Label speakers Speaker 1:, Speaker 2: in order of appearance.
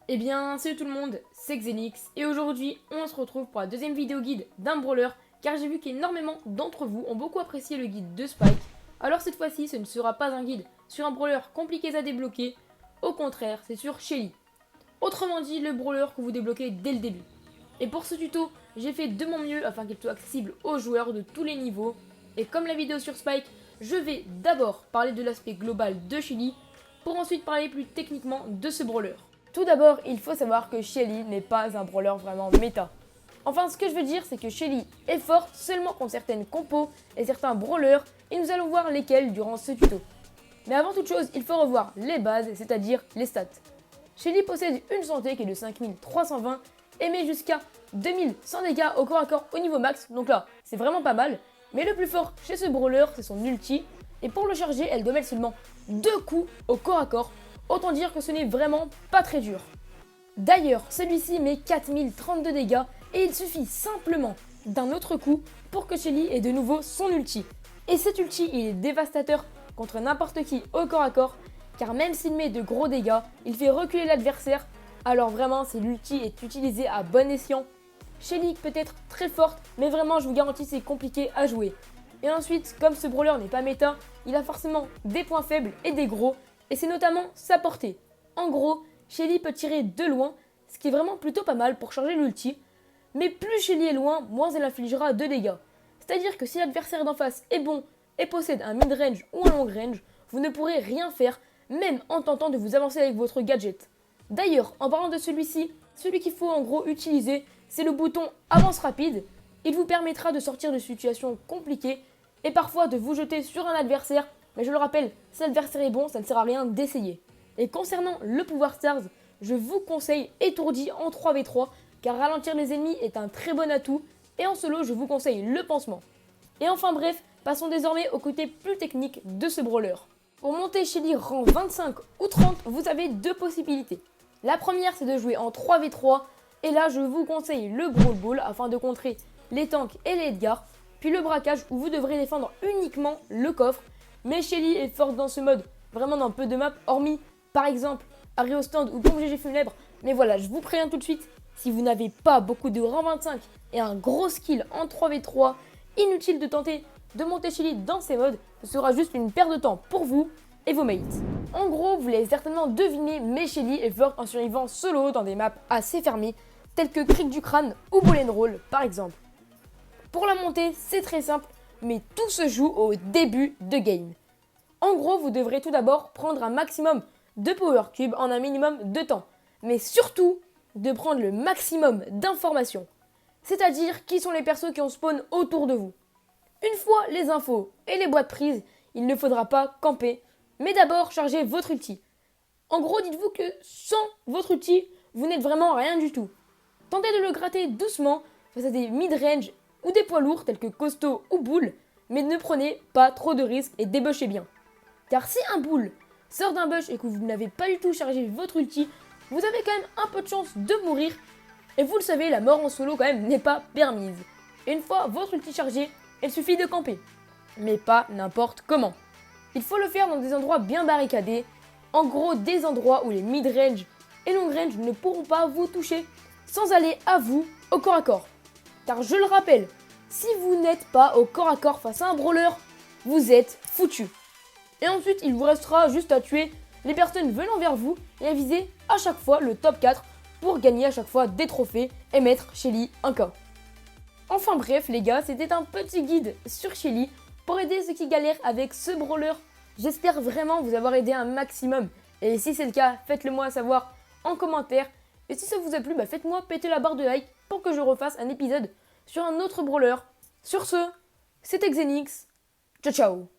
Speaker 1: Eh bien, salut tout le monde, c'est Xenix et aujourd'hui on se retrouve pour la deuxième vidéo guide d'un brawler car j'ai vu qu'énormément d'entre vous ont beaucoup apprécié le guide de Spike. Alors cette fois-ci ce ne sera pas un guide sur un brawler compliqué à débloquer, au contraire c'est sur Shelly. Autrement dit le brawler que vous débloquez dès le début. Et pour ce tuto j'ai fait de mon mieux afin qu'il soit accessible aux joueurs de tous les niveaux. Et comme la vidéo sur Spike, je vais d'abord parler de l'aspect global de Shelly pour ensuite parler plus techniquement de ce brawler. Tout d'abord, il faut savoir que Shelly n'est pas un brawler vraiment méta. Enfin, ce que je veux dire, c'est que Shelly est forte seulement contre certaines compos et certains brawlers, et nous allons voir lesquels durant ce tuto. Mais avant toute chose, il faut revoir les bases, c'est-à-dire les stats. Shelly possède une santé qui est de 5320 et met jusqu'à 2100 dégâts au corps à corps au niveau max, donc là, c'est vraiment pas mal. Mais le plus fort chez ce brawler, c'est son ulti, et pour le charger, elle doit mettre seulement 2 coups au corps à corps. Autant dire que ce n'est vraiment pas très dur. D'ailleurs, celui-ci met 4032 dégâts et il suffit simplement d'un autre coup pour que Shelly ait de nouveau son ulti. Et cet ulti, il est dévastateur contre n'importe qui au corps à corps, car même s'il met de gros dégâts, il fait reculer l'adversaire. Alors vraiment, si l'ulti est utilisé à bon escient, Shelly peut être très forte, mais vraiment je vous garantis c'est compliqué à jouer. Et ensuite, comme ce brawler n'est pas méta, il a forcément des points faibles et des gros, et c'est notamment sa portée. En gros, Shelly peut tirer de loin, ce qui est vraiment plutôt pas mal pour charger l'ulti, mais plus Shelly est loin, moins elle infligera de dégâts. C'est-à-dire que si l'adversaire d'en face est bon et possède un mid-range ou un long-range, vous ne pourrez rien faire, même en tentant de vous avancer avec votre gadget. D'ailleurs, en parlant de celui-ci, celui qu'il faut en gros utiliser, c'est le bouton avance rapide. Il vous permettra de sortir de situations compliquées et parfois de vous jeter sur un adversaire. Mais je le rappelle, si l'adversaire est bon, ça ne sert à rien d'essayer. Et concernant le pouvoir Stars, je vous conseille étourdi en 3v3, car ralentir les ennemis est un très bon atout, et en solo, je vous conseille le pansement. Et enfin bref, passons désormais au côté plus technique de ce brawler. Pour monter Shelly rang 25 ou 30, vous avez deux possibilités. La première, c'est de jouer en 3v3, et là, je vous conseille le Brawl Ball afin de contrer les tanks et les Edgar, puis le braquage où vous devrez défendre uniquement le coffre. Mais Shelly est forte dans ce mode, vraiment dans peu de maps, hormis par exemple Arrêt au stand ou Pompe GG Funèbre. Mais voilà, je vous préviens tout de suite, si vous n'avez pas beaucoup de rang 25 et un gros skill en 3v3, inutile de tenter de monter Shelly dans ces modes, ce sera juste une perte de temps pour vous et vos mates. En gros, vous l'avez certainement deviné, mais Shelly est forte en survivant solo dans des maps assez fermées, telles que Cric du Crâne ou Ball Roll par exemple. Pour la montée, c'est très simple, mais tout se joue au début de game. En gros, vous devrez tout d'abord prendre un maximum de power cube en un minimum de temps, mais surtout de prendre le maximum d'informations, c'est-à-dire qui sont les persos qui ont spawn autour de vous. Une fois les infos et les boîtes prises, il ne faudra pas camper, mais d'abord chargez votre ulti. En gros, dites-vous que sans votre ulti, vous n'êtes vraiment rien du tout. Tentez de le gratter doucement face à des mid-range ou des poids lourds tels que Costaud ou Bull, mais ne prenez pas trop de risques et débushez bien. Car si un Bull sort d'un bush et que vous n'avez pas du tout chargé votre ulti, vous avez quand même un peu de chance de mourir. Et vous le savez, la mort en solo quand même n'est pas permise. Et une fois votre ulti chargé, il suffit de camper. Mais pas n'importe comment. Il faut le faire dans des endroits bien barricadés. En gros, des endroits où les mid-range et long-range ne pourront pas vous toucher sans aller à vous au corps à corps. Car je le rappelle, si vous n'êtes pas au corps à corps face à un brawler, vous êtes foutu. Et ensuite, il vous restera juste à tuer les personnes venant vers vous et à viser à chaque fois le top 4 pour gagner à chaque fois des trophées et mettre Shelly un K. Enfin bref les gars, c'était un petit guide sur Shelly pour aider ceux qui galèrent avec ce brawler. J'espère vraiment vous avoir aidé un maximum. Et si c'est le cas, faites-le moi savoir en commentaire. Et si ça vous a plu, faites-moi péter la barre de like pour que je refasse un épisode sur un autre brawler. Sur ce, c'était Xenix. Ciao ciao.